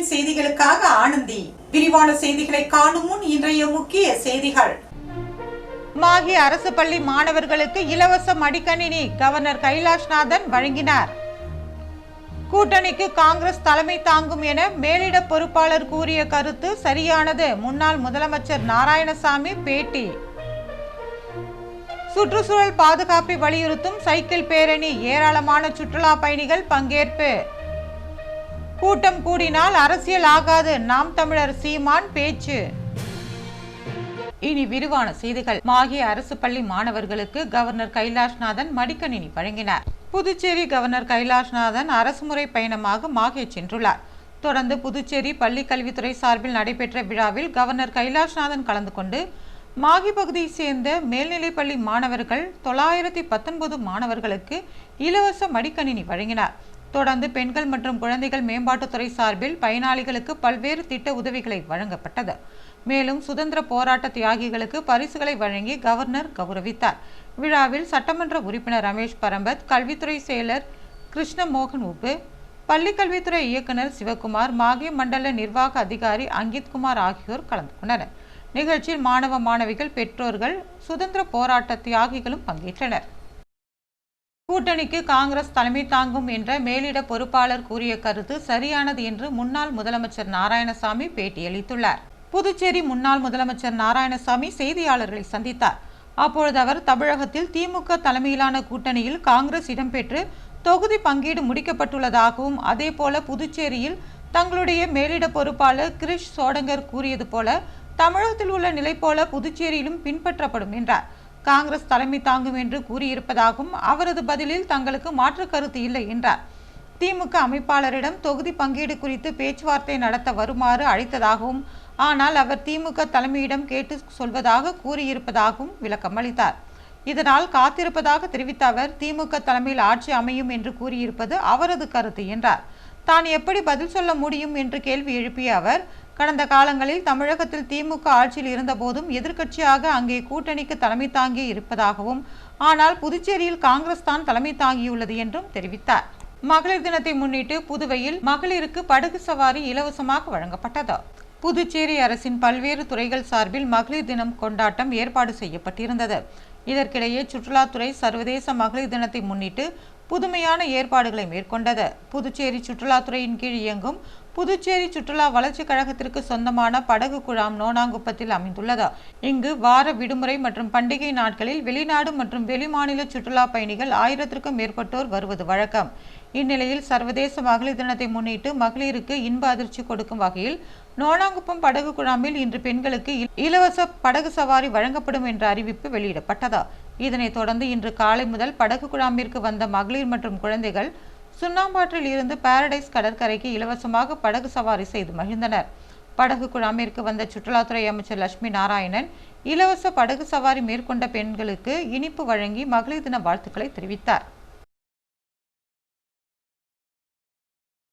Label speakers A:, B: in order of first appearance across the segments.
A: டிவியின் செய்திகளுக்காக ஆனந்தி. விரிவான செய்திகளை காணும் முன் இன்றைய முக்கிய செய்திகள்.
B: மாஹி அரசு பள்ளி மாணவர்களுக்கு இலவச மடிக்கணினி கவர்னர் கைலாஷ்நாதன் வழங்கினார். கூட்டணிக்கு காங்கிரஸ் தலைமை தாங்கும் என மேலிட பொறுப்பாளர் கூறிய கருத்து சரியானது. முன்னாள் முதலமைச்சர் நாராயணசாமி பேட்டி. சுற்றுச்சூழல் பாதுகாப்பை வலியுறுத்தும் சைக்கிள் பேரணி, ஏராளமான சுற்றுலா பயணிகள் பங்கேற்பு. கூட்டம் கூடினால் அரசியல் ஆகாது, நாம் தமிழர் சீமான் பேச்சு. இனி விரிவான செய்திகள். மாஹி அரசு பள்ளி மாணவர்களுக்கு கவர்னர் கைலாஷ்நாதன் மடிக்கணினி வழங்கினார். புதுச்சேரி கவர்னர் கைலாஷ்நாதன் அரசுமுறை பயணமாக மாஹி சென்றுள்ளார். தொடர்ந்து புதுச்சேரி பள்ளி கல்வித்துறை சார்பில் நடைபெற்ற விழாவில் கவர்னர் கைலாஷ்நாதன் கலந்து கொண்டு மாஹி பகுதியை சேர்ந்த மேல்நிலைப்பள்ளி மாணவர்கள் 919 மாணவர்களுக்கு இலவச மடிக்கணினி வழங்கினார். தொடர்ந்து பெண்கள் மற்றும் குழந்தைகள் மேம்பாட்டுத்துறை சார்பில் பயனாளிகளுக்கு பல்வேறு திட்ட உதவிகளை வழங்கப்பட்டது. மேலும் சுதந்திர போராட்ட தியாகிகளுக்கு பரிசுகளை வழங்கி கவர்னர் கௌரவித்தார். விழாவில் சட்டமன்ற உறுப்பினர் ரமேஷ் பரம்பத், கல்வித்துறை செயலர் கிருஷ்ணமோகன் உப்பு, பள்ளி கல்வித்துறை இயக்குனர் சிவகுமார், மாஹி மண்டல நிர்வாக அதிகாரி அங்கித்குமார் ஆகியோர் கலந்து கொண்டனர். நிகழ்ச்சியில் மாணவ மாணவிகள், பெற்றோர்கள், சுதந்திர போராட்ட தியாகிகளும் பங்கேற்றனர். கூட்டணிக்கு காங்கிரஸ் தலைமை தாங்கும் என்ற மேலிட பொறுப்பாளர் கூறிய கருத்து சரியானது என்று முன்னாள் முதலமைச்சர் நாராயணசாமி பேட்டியளித்துள்ளார். புதுச்சேரி முன்னாள் முதலமைச்சர் நாராயணசாமி செய்தியாளர்களை சந்தித்தார். அப்பொழுது அவர் தமிழகத்தில் திமுக தலைமையிலான கூட்டணியில் காங்கிரஸ் இடம்பெற்று தொகுதி பங்கீடு முடிக்கப்பட்டுள்ளதாகவும், அதேபோல புதுச்சேரியில் தங்களுடைய மேலிட பொறுப்பாளர் கிரிஷ் சோடங்கர் கூறியது போல தமிழகத்தில் உள்ள நிலை போல புதுச்சேரியிலும் பின்பற்றப்படும் என்றார். காங்கிரஸ் தலைமை தாங்கும் என்று கூறியிருப்பதாகவும், அவரது பதிலில் தங்களுக்கு மாற்று கருத்து இல்லை என்றார். திமுக அமைப்பாளரிடம் தொகுதி பங்கீடு குறித்து பேச்சுவார்த்தை நடத்த வருமாறு அழைத்ததாகவும், ஆனால் அவர் திமுக தலைமையிடம் கேட்டு சொல்வதாக கூறியிருப்பதாகவும் விளக்கமளித்தார். இதனால் காத்திருப்பதாக தெரிவித்த அவர், திமுக தலைமையில் ஆட்சி அமையும் என்று கூறியிருப்பது அவரது கருத்து என்றார். தான் எப்படி பதில் சொல்ல முடியும் என்று கேள்வி எழுப்பிய அவர், கடந்த காலங்களில் தமிழகத்தில் திமுக ஆட்சியில் இருந்தபோதும் எதிர்க்கட்சியாக அங்கே கூட்டணிக்கு தலைமை தாங்கி இருப்பதாகவும், ஆனால் புதுச்சேரியில் காங்கிரஸ் தான் தலைமை தாங்கியுள்ளது என்றும் தெரிவித்தார். மகளிர் தினத்தை முன்னிட்டு புதுவையில் மகளிருக்கு படகு சவாரி இலவசமாக வழங்கப்பட்டது. புதுச்சேரி அரசின் பல்வேறு துறைகள் சார்பில் மகளிர் தினம் கொண்டாட்டம் ஏற்பாடு செய்யப்பட்டிருந்தது. இதற்கிடையே சுற்றுலாத்துறை சர்வதேச மகளிர் தினத்தை முன்னிட்டு புதுமையான ஏற்பாடுகளை மேற்கொண்டது. புதுச்சேரி சுற்றுலாத்துறையின் கீழ் இயங்கும் புதுச்சேரி சுற்றுலா வளர்ச்சி கழகத்திற்கு சொந்தமான படகு குழாம் நோனாங்குப்பத்தில் அமைந்துள்ளது. இங்கு வார விடுமுறை மற்றும் பண்டிகை நாட்களில் வெளிநாடு மற்றும் வெளிமாநில சுற்றுலா பயணிகள் 1000க்கும் மேற்பட்டோர் வருவது வழக்கம். இந்நிலையில் சர்வதேச மகளிர் தினத்தை முன்னிட்டு மகளிருக்கு இன்ப அதிர்ச்சி கொடுக்கும் வகையில் நோனாங்குப்பம் படகு குழாமில் இன்று பெண்களுக்கு இலவச படகு சவாரி வழங்கப்படும் என்ற அறிவிப்பு வெளியிடப்பட்டது. இதனைத் தொடர்ந்து இன்று காலை முதல் படகு குழாமிற்கு வந்த மகளிர் மற்றும் குழந்தைகள் சுண்ணாம்பாற்றில் இருந்து பாரடைஸ் கடற்கரைக்கு இலவசமாக படகு சவாரி செய்து மகிழ்ந்தனர். படகு குழாமிற்கு வந்த சுற்றுலாத்துறை அமைச்சர் லட்சுமி நாராயணன் இலவச படகு சவாரி மேற்கொண்ட பெண்களுக்கு இனிப்பு வழங்கி மகளிர் தின வாழ்த்துக்களை தெரிவித்தார்.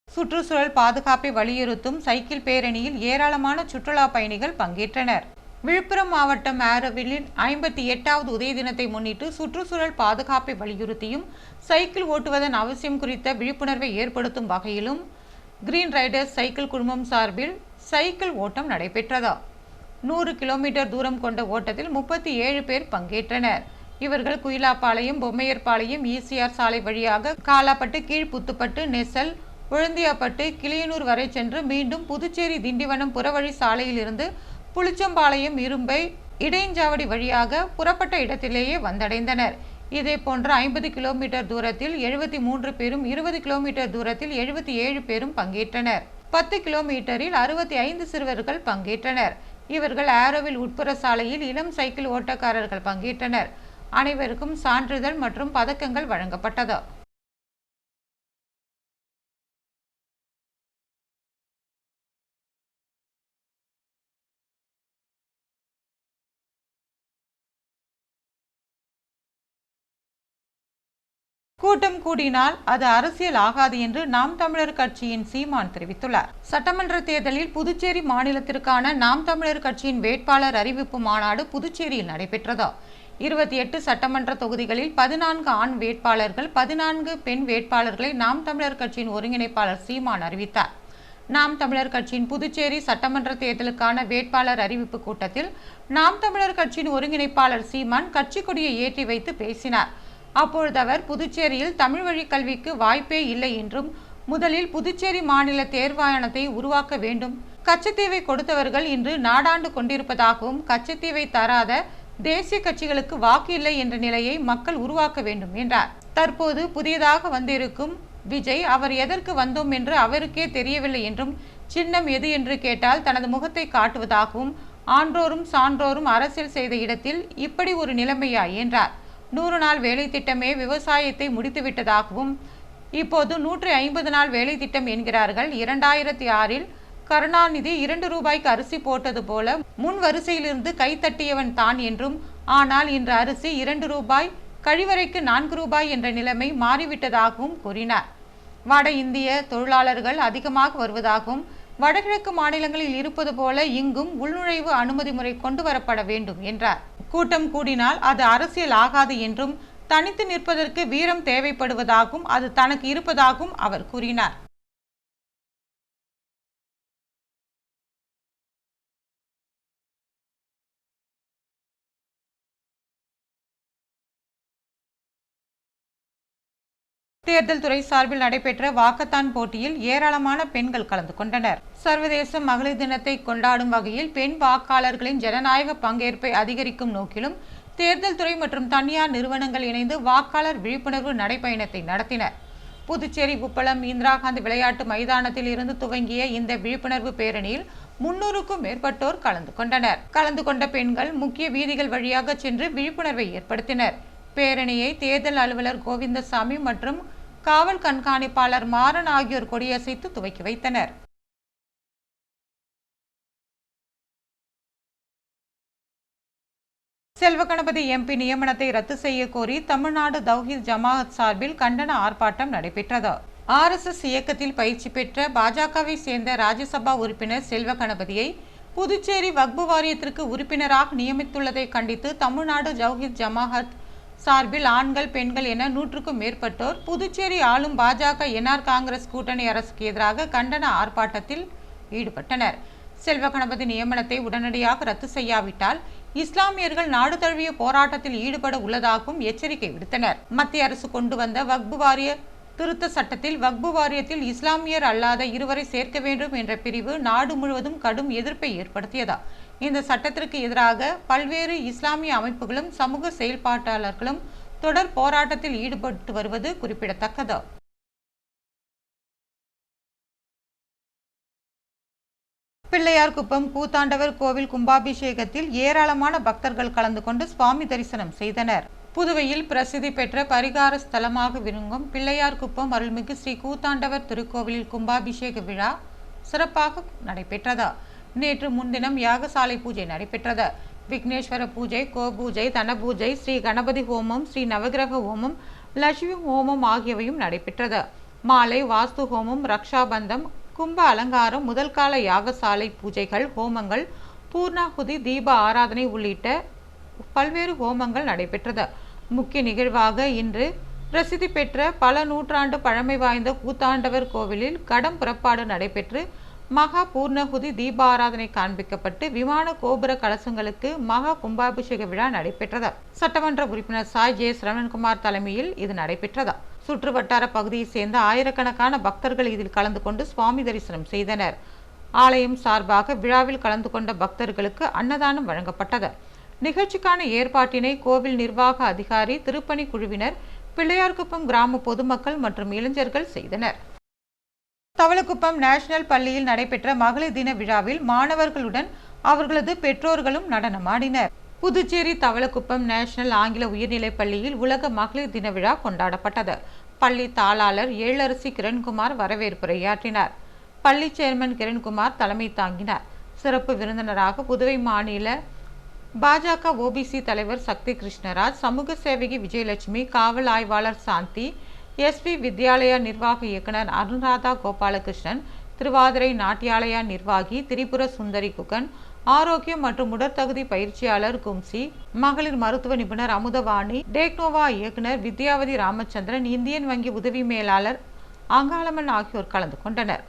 B: சுற்றுச்சூழல் பாதுகாப்பை வலியுறுத்தும் சைக்கிள் பேரணியில் ஏராளமான சுற்றுலா பயணிகள் பங்கேற்றனர். விழுப்புரம் மாவட்டம் ஆரோவிலில் 58வது உதய தினத்தை முன்னிட்டு சுற்றுச்சூழல் பாதுகாப்பை வலியுறுத்தியும் சைக்கிள் ஓட்டுவதன் அவசியம் குறித்த விழிப்புணர்வை ஏற்படுத்தும் வகையிலும் கிரீன் ரைடர்ஸ் சைக்கிள் குழுமம் சார்பில் சைக்கிள் ஓட்டம் நடைபெற்றது. 100 கிலோமீட்டர் தூரம் கொண்ட ஓட்டத்தில் 37 பேர் பங்கேற்றனர். இவர்கள் குயிலாப்பாளையம், பொம்மையர்பாளையம், ஈசிஆர் சாலை வழியாக காலாப்பட்டு, கீழ்புத்துப்பட்டு, நெசல், உழந்தியாப்பட்டு, கிளியனூர் வரை சென்று மீண்டும் புதுச்சேரி திண்டிவனம் புறவழி சாலையில் இருந்து புளிச்சம்பாளையம், இரும்பை, இடையஞ்சாவடி வழியாக புறப்பட்ட இடத்திலேயே வந்தடைந்தனர். இதேபோன்று 50 கிலோமீட்டர் தூரத்தில் 73 பேரும், 20 கிலோமீட்டர் தூரத்தில் 77 பேரும் பங்கேற்றனர். 10 கிலோமீட்டரில் 65 சிறுவர்கள் பங்கேற்றனர். இவர்கள் ஆரோவில் உட்புற சாலையில் இளம் சைக்கிள் ஓட்டக்காரர்கள் பங்கேற்றனர். அனைவருக்கும் சான்றிதழ் மற்றும் பதக்கங்கள் வழங்கப்பட்டது. கூட்டம் கூடினால் அது அரசியல் ஆகாது என்று நாம் தமிழர் கட்சியின் சீமான் தெரிவித்துள்ளார். சட்டமன்ற தேர்தலில் புதுச்சேரி மாநிலத்திற்கான நாம் தமிழர் கட்சியின் வேட்பாளர் அறிவிப்பு மாநாடு புதுச்சேரியில் நடைபெற்றது. 28 சட்டமன்ற தொகுதிகளில் 14 ஆண் வேட்பாளர்கள், 14 பெண் வேட்பாளர்களை நாம் தமிழர் கட்சியின் ஒருங்கிணைப்பாளர் சீமான் அறிவித்தார். நாம் தமிழர் கட்சியின் புதுச்சேரி சட்டமன்ற தேர்தலுக்கான வேட்பாளர் அறிவிப்பு கூட்டத்தில் நாம் தமிழர் கட்சியின் ஒருங்கிணைப்பாளர் சீமான் கட்சி கொடியை ஏற்றி வைத்து பேசினார். அப்பொழுது அவர் புதுச்சேரியில் தமிழ் வழி கல்விக்கு வாய்ப்பே இல்லை என்றும் முதலில் புதுச்சேரி மாநில தேர்வாணையத்தை உருவாக்க வேண்டும், கச்சத்தீவை கொடுத்தவர்கள் இன்று நாடாண்டு கொண்டிருப்பதாகவும் கச்சத்தீவை தராத தேசிய கட்சிகளுக்கு வாக்கு இல்லை என்ற நிலையை மக்கள் உருவாக்க வேண்டும் என்றார். தற்போது புதியதாக வந்திருக்கும் விஜய் அவர் எதற்கு வந்தோம் என்று அவருக்கே தெரியவில்லை என்றும் சின்னம் எது என்று கேட்டால் தனது முகத்தை காட்டுவதாகவும் ஆன்றோரும் சான்றோரும் அரசியல் செய்த இடத்தில் இப்படி ஒரு நிலைமையா என்றார். 100 நாள் வேலை திட்டமே விவசாயத்தை முடித்துவிட்டதாகவும் இப்போது 150 நாள் வேலை திட்டம் என்கிறார்கள். 2006இல் கருணாநிதி 2 ரூபாய்க்கு அரிசி போட்டது போல முன் வரிசையிலிருந்து கைத்தட்டியவன் தான் என்றும், ஆனால் இன்று அரிசி 2 ரூபாய் கழிவறைக்கு 4 ரூபாய் என்ற நிலைமை மாறிவிட்டதாகவும் கூறினார். வட இந்திய தொழிலாளர்கள் அதிகமாக வருவதாகவும் வடகிழக்கு மாநிலங்களில் இருப்பது போல இங்கும் உள்நுழைவு அனுமதி முறை கொண்டு வரப்பட வேண்டும் என்றார். கூட்டம் கூடினால் அது அரசியல் ஆகாது என்றும் தனித்து நிற்பதற்கு வீரம் தேவைப்படுவதாகவும் அது தனக்கு இருப்பதாகவும் அவர் கூறினார். தேர்தல் துறை சார்பில் நடைபெற்ற வாக்கத்தான் போட்டியில் ஏராளமான பெண்கள் கலந்து கொண்டனர். சர்வதேச மகளிர் தினத்தை கொண்டாடும் வகையில் பெண் வாக்காளர்களின் ஜனநாயக பங்கேற்பை அதிகரிக்கும் நோக்கிலும் தேர்தல் துறை மற்றும் தனியார் நிறுவனங்கள் இணைந்து வாக்காளர் விழிப்புணர்வு நடைபயணத்தை நடத்தினர். புதுச்சேரி உப்பளம் இந்திரா காந்தி விளையாட்டு மைதானத்தில் இருந்து துவங்கிய இந்த விழிப்புணர்வு பேரணியில் 300க்கும் மேற்பட்டோர் கலந்து கொண்டனர். கலந்து கொண்ட பெண்கள் முக்கிய வீதிகள் வழியாக சென்று விழிப்புணர்வை ஏற்படுத்தினர். பேரணியை தேர்தல் அலுவலர் கோவிந்தசாமி மற்றும் காவல் கண்காணிப்பாளர் மாறன் ஆகியோர் கொடியசைத்து துவக்கி வைத்தனர். செல்வகணபதி எம்பி நியமனத்தை ரத்து செய்ய கோரி தமிழ்நாடு தௌஹீத் ஜமாஅத் சார்பில் கண்டன ஆர்ப்பாட்டம் நடைபெற்றது. RSS இயக்கத்தில் பயிற்சி பெற்ற பாஜகவை சேர்ந்த ராஜ்யசபா உறுப்பினர் செல்வகணபதியை புதுச்சேரி வக்பு வாரியத்திற்கு உறுப்பினராக நியமித்துள்ளதை கண்டித்து தமிழ்நாடு தௌஹீத் ஜமாஅத் சார்பில் ஆண்கள் பெண்கள் என 100க்கும் மேற்பட்டோர் புதுச்சேரி ஆளும் பாஜக NR காங்கிரஸ் கூட்டணி அரசுக்கு எதிராக கண்டன ஆர்ப்பாட்டத்தில் ஈடுபட்டனர். செல்வகணபதி நியமனத்தை உடனடியாக ரத்து செய்யாவிட்டால் இஸ்லாமியர்கள் நாடு தழுவிய போராட்டத்தில் ஈடுபட உள்ளதாகவும் எச்சரிக்கை விடுத்தனர். மத்திய அரசு கொண்டு வந்த வக்பு வாரிய திருத்த சட்டத்தில் வக்பு வாரியத்தில் இஸ்லாமியர் அல்லாத இருவரை சேர்க்க வேண்டும் என்ற பிரிவு நாடு முழுவதும் கடும் எதிர்ப்பை ஏற்படுத்தியதா. இந்த சட்டத்திற்கு எதிராக பல்வேறு இஸ்லாமிய அமைப்புகளும் சமூக செயல்பாட்டாளர்களும் தொடர் போராட்டத்தில் ஈடுபட்டு வருவது குறிப்பிடத்தக்கது. பிள்ளையார்குப்பம் கூத்தாண்டவர் கோவில் கும்பாபிஷேகத்தில் ஏராளமான பக்தர்கள் கலந்து கொண்டு சுவாமி தரிசனம் செய்தனர். புதுவையில் பிரசித்தி பெற்ற பரிகார ஸ்தலமாக விளங்கும் பிள்ளையார்குப்பம் அருள்மிகு ஸ்ரீ கூத்தாண்டவர் திருக்கோவிலில் கும்பாபிஷேக விழா சிறப்பாக நடைபெற்றது. நேற்று முன்தினம் யாகசாலை பூஜை நடைபெற்றது. விக்னேஸ்வர பூஜை, கோபூஜை, தனபூஜை, ஸ்ரீ கணபதி ஹோமம், ஸ்ரீ நவகிரக ஹோமம், லட்சுமி ஹோமம் ஆகியவையும் நடைபெற்றது. மாலை வாஸ்து ஹோமம், ரக்ஷாபந்தம், கும்ப அலங்காரம், முதல் கால யாகசாலை பூஜைகள், ஹோமங்கள், பூர்ணாகுதி, தீப ஆராதனை உள்ளிட்ட பல்வேறு ஹோமங்கள் நடைபெற்றது. முக்கிய நிகழ்வாக இன்று பிரசித்தி பெற்ற பல நூற்றாண்டு பழமை வாய்ந்த கூத்தாண்டவர் கோவிலில் கடம் புறப்பாடு நடைபெற்று மகா பூர்ணகுதி தீபாராதனை காண்பிக்கப்பட்டு விமான கோபுர கலசங்களுக்கு மகா கும்பாபிஷேக விழா நடைபெற்றது. சட்டமன்ற உறுப்பினர் சாய் ஜே சரவணன்குமார் தலைமையில் இது நடைபெற்றது. சுற்று வட்டார பகுதியை சேர்ந்த ஆயிரக்கணக்கான பக்தர்கள் இதில் கலந்து கொண்டு சுவாமி தரிசனம் செய்தனர். ஆலயம் சார்பாக விழாவில் கலந்து கொண்ட பக்தர்களுக்கு அன்னதானம் வழங்கப்பட்டது. நிகழ்ச்சிக்கான ஏற்பாட்டினை கோவில் நிர்வாக அதிகாரி, திருப்பணி குழுவினர், பிள்ளையார்குப்பம் கிராம பொதுமக்கள் மற்றும் இளைஞர்கள் செய்தனர். தவளக்குப்பம் நேஷனல் பள்ளியில் நடைபெற்ற மகளிர் தின விழாவில் மாணவர்களுடன் அவர்களது பெற்றோர்களும் நடனமாடினர். புதுச்சேரி தவளக்குப்பம் நேஷனல் ஆங்கில உயர்நிலைப் பள்ளியில் உலக மகளிர் தின விழா கொண்டாடப்பட்டது. பள்ளி தாளாளர் ஏழரசி கிரண்குமார் வரவேற்புரையாற்றினார். பள்ளி சேர்மன் கிரண்குமார் தலைமை தாங்கினார். சிறப்பு விருந்தினராக புதுவை மாநில பாஜக OBC தலைவர் சக்தி கிருஷ்ணராஜ், சமூக சேவகி விஜயலட்சுமி, காவல் ஆய்வாளர் சாந்தி, SP வித்யாலயா நிர்வாக இயக்குனர் அனுராதா கோபாலகிருஷ்ணன், திருவாதிரை நாட்டியாலயா நிர்வாகி திரிபுர சுந்தரி குகன், ஆரோக்கியம் மற்றும் உடற்தகுதி பயிற்சியாளர் கும்சி, மகளிர் மருத்துவ நிபுணர் அமுதவாணி, டேக்னோவா இயக்குனர் வித்யாவதி ராமச்சந்திரன், இந்தியன் வங்கி உதவி மேலாளர் அங்காளம்மன் ஆகியோர் கலந்து கொண்டனர்.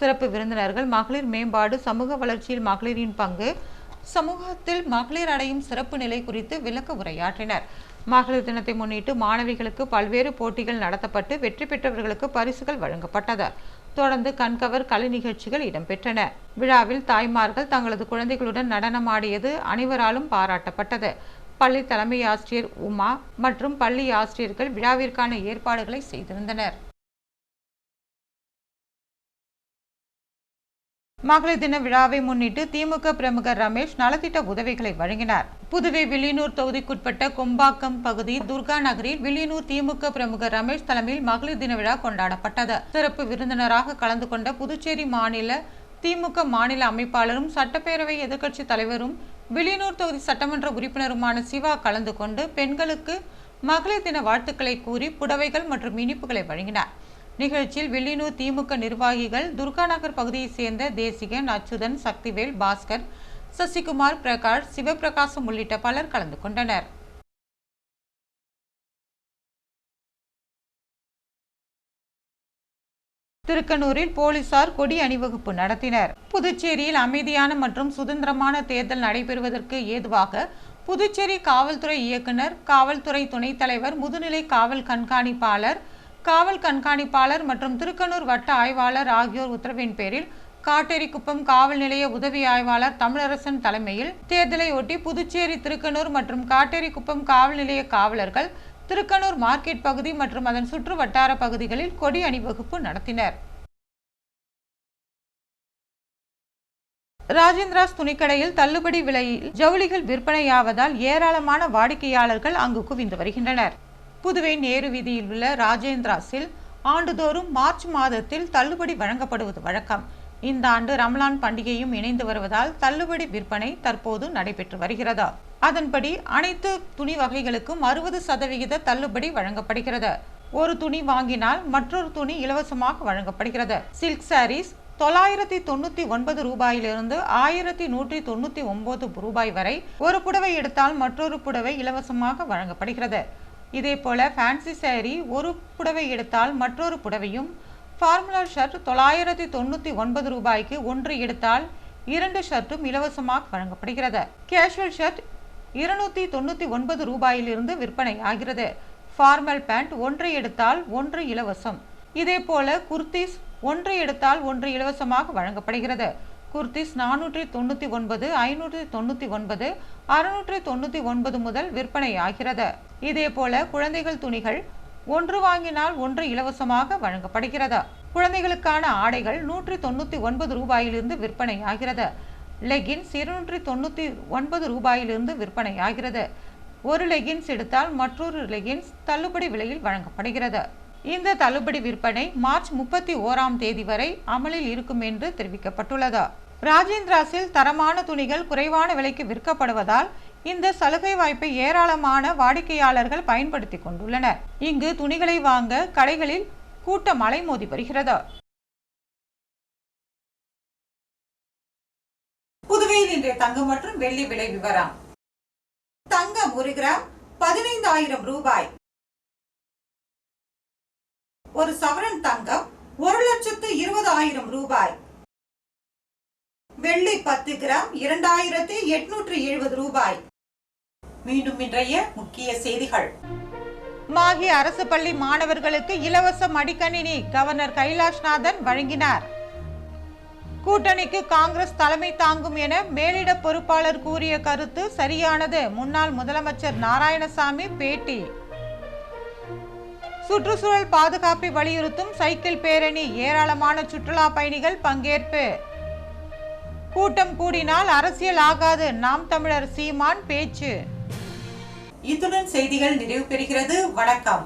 B: சிறப்பு விருந்தினர்கள் மகளிர் மேம்பாடு, சமூக வளர்ச்சியில் மகளிரின் பங்கு, சமூகத்தில் மகளிர் அடையும் சிறப்பு நிலை குறித்து விளக்க உரையாற்றினர். மகளிர் தினத்தை முன்னிட்டு மாணவிகளுக்கு பல்வேறு போட்டிகள் நடத்தப்பட்டு வெற்றி பெற்றவர்களுக்கு பரிசுகள் வழங்கப்பட்டது. தொடர்ந்து கண்கவர் கலை நிகழ்ச்சிகள் இடம்பெற்றன. விழாவில் தாய்மார்கள் தங்களது குழந்தைகளுடன் நடனமாடியது அனைவராலும் பாராட்டப்பட்டது. பள்ளி தலைமை ஆசிரியர் உமா மற்றும் பள்ளி ஆசிரியர்கள் விழாவிற்கான ஏற்பாடுகளை செய்திருந்தனர். மகளிர் தின விழாவை முன்னிட்டு திமுக பிரமுகர் ரமேஷ் நலத்திட்ட உதவிகளை வழங்கினார். புதுவை வில்லியனூர் தொகுதிக்குட்பட்ட கொம்பாக்கம் பகுதி துர்கா நகரில் வில்லியனூர் திமுக பிரமுகர் ரமேஷ் தலைமையில் மகளிர் தின விழா கொண்டாடப்பட்டது. சிறப்பு விருந்தினராக கலந்து கொண்ட புதுச்சேரி மாநில திமுக மாநில அமைப்பாளரும் சட்டப்பேரவை எதிர்க்கட்சி தலைவரும் வில்லியனூர் தொகுதி சட்டமன்ற உறுப்பினருமான சிவா கலந்து கொண்டு பெண்களுக்கு மகளிர் தின வாழ்த்துக்களை கூறி புடவைகள் மற்றும் இனிப்புகளை வழங்கினார். நிகழ்ச்சியில் வில்லியனூர் திமுக நிர்வாகிகள், துர்கா நகர் பகுதியைச் சேர்ந்த தேசிகன், அச்சுதன், சக்திவேல், பாஸ்கர், சசிகுமார், பிரகாஷ், சிவபிரகாசம் உள்ளிட்ட பலர் கலந்து கொண்டனர். திருக்கனூரில் போலீசார் கொடி அணிவகுப்பு நடத்தினர். புதுச்சேரியில் அமைதியான மற்றும் சுதந்திரமான தேர்தல் நடைபெறுவதற்கு ஏதுவாக புதுச்சேரி காவல்துறை இயக்குனர், காவல்துறை துணைத் தலைவர், முதுநிலை காவல் கண்காணிப்பாளர் மற்றும் திருக்கனூர் வட்ட ஆய்வாளர் ஆகியோர் உத்தரவின் பேரில் காட்டேரிக்குப்பம் காவல் நிலைய உதவி ஆய்வாளர் தமிழரசன் தலைமையில் தேர்தலை ஒட்டி புதுச்சேரி, திருக்கனூர் மற்றும் காட்டேரிக்குப்பம் காவல் நிலைய காவலர்கள் திருக்கனூர் மார்க்கெட் பகுதி மற்றும் அதன் சுற்று வட்டார பகுதிகளில் கொடி அணிவகுப்பு நடத்தினர். ராஜேந்திராஸ் துணிக்கடையில் தள்ளுபடி விலையில் ஜவுளிகள் விற்பனையாவதால் ஏராளமான வாடிக்கையாளர்கள் அங்கு குவிந்து வருகின்றனர். புதுவை நேரு வீதியில் உள்ள ராஜேந்திராஸில் ஆண்டுதோறும் மார்ச் மாதத்தில் தள்ளுபடி வழங்கப்படுவது வழக்கம். இந்த ஆண்டு ரமலான் பண்டிகையும் இணைந்து வருவதால் தள்ளுபடி விற்பனை தற்போது நடைபெற்று வருகிறது. அதன்படி அனைத்து துணி வகைகளுக்கும் 60% தள்ளுபடி வழங்கப்படுகிறது. ஒரு துணி வாங்கினால் மற்றொரு துணி இலவசமாக வழங்கப்படுகிறது. சில்க் சாரீஸ் 999 ரூபாயிலிருந்து 1199 ரூபாய் வரை. ஒரு புடவை எடுத்தால் மற்றொரு புடவை இலவசமாக வழங்கப்படுகிறது. இதேபோல ஃபேன்சி சாரி ஒரு புடவை எடுத்தால் மற்றொரு புடவையும், ஃபார்முலா ஷர்ட் 999 ரூபாய்க்கு ஒன்று எடுத்தால் 2 ஷர்ட்டும் இலவசமாக வழங்கப்படுகிறது. கேஷுவல் ஷர்ட் 299 ரூபாயிலிருந்து விற்பனை ஆகிறது. ஃபார்மல் பேண்ட் ஒன்று எடுத்தால் ஒன்று இலவசம். இதேபோல குர்தீஸ் ஒன்று எடுத்தால் ஒன்று இலவசமாக வழங்கப்படுகிறது. குர்தீஸ் 499, 599, 699 முதல் விற்பனை ஆகிறது. இதேபோல குழந்தைகள் துணிகள் ஒன்று வாங்கினால் ஒன்று இலவசமாக வழங்கப்படுகிறது. குழந்தைகளுக்கான ஆடைகள் 199 ரூபாயிலிருந்து விற்பனை ஆகிறது. லெகின்ஸ் 299 ரூபாயிலிருந்து விற்பனை ஆகிறது. ஒரு லெகின்ஸ் எடுத்தால் மற்றொரு லெகின்ஸ் தள்ளுபடி விலையில் வழங்கப்படுகிறது. இந்த தள்ளுபடி விற்பனை மார்ச் 31ஆம் தேதி வரை அமலில் இருக்கும் என்று தெரிவிக்கப்பட்டுள்ளது. ராஜேந்திராஸில் தரமான துணிகள் குறைவான விலைக்கு விற்கப்படுவதால் இந்த சலுகை வாய்ப்பை ஏராளமான வாடிக்கையாளர்கள் பயன்படுத்தி கொண்டுள்ளனர். இங்கு துணிகளை வாங்க கடைகளில் கூட்டம் அலைமோதி வருகிறது.
A: புதுவையில் இன்றைய தங்கம் மற்றும் வெள்ளி விலை விவரம். தங்கம் 1 கிராம் 15,000 ரூபாய். ஒரு சவரன் தங்கம் 1,20,000 ரூபாய். வெள்ளி 10 கிராம் 2,870 ரூபாய். மீண்டும் இன்றைய முக்கிய செய்திகள்.
B: மாஹே அரசு பள்ளி மாணவர்களுக்கு இலவச மடிக்கணினி கவர்னர் கைலாஷ்நாதன் வழங்கினார். கூட்டணிக்கு காங்கிரஸ் தலைமை தாங்கும் என மேலிட பொறுப்பாளர் கூறிய கருத்து சரியானது. முன்னாள் முதலமைச்சர் நாராயணசாமி பேட்டி. சுற்றுச்சூழல் பாதுகாப்பை வலியுறுத்தும் சைக்கிள் பேரணி, ஏராளமான சுற்றுலா பயணிகள் பங்கேற்பு. கூட்டம் கூடினால் அரசியல் ஆகாது, நாம் தமிழர் சீமான் பேச்சு.
A: இத்துடன் செய்திகள் நிறைவு பெறுகிறது. வணக்கம்.